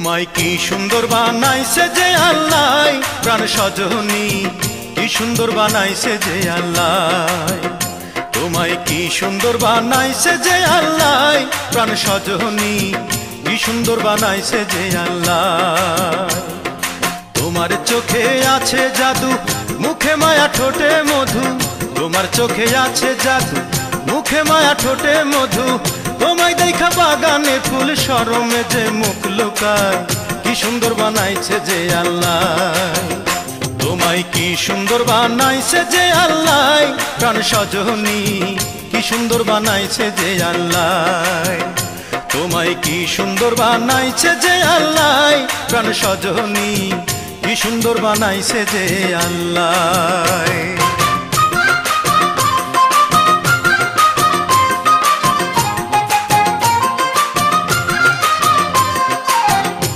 তোমায় কি সুন্দর বানাইছে যে আল্লাহ, প্রাণ সজনী কি সুন্দর বানাইছে যে আল্লাহ। তোমায় কি সুন্দর বানাইছে যে আল্লাহ, প্রাণ সজনী কি সুন্দর বানাইছে যে আল্লাহ। তোমার চোখে আছে জাদু, মুখে মায়া ঠোঁটে মধু। তোমার চোখে আছে জাদু, মুখে মায়া ঠোঁটে মধু। তোমায় দেখা বাগানে ফুল শরমে যে মুখ লুকায়, কি সুন্দর বানাইছে যে আল্লাহ। তোমায় কি সুন্দর বানাইছে যে আল্লাহ, প্রাণ সজনী কি সুন্দর বানাইছে যে আল্লাহ। তোমায় কি সুন্দর বানাইছে যে আল্লাহ, প্রাণ সজনী কি সুন্দর বানাইছে যে আল্লাহ।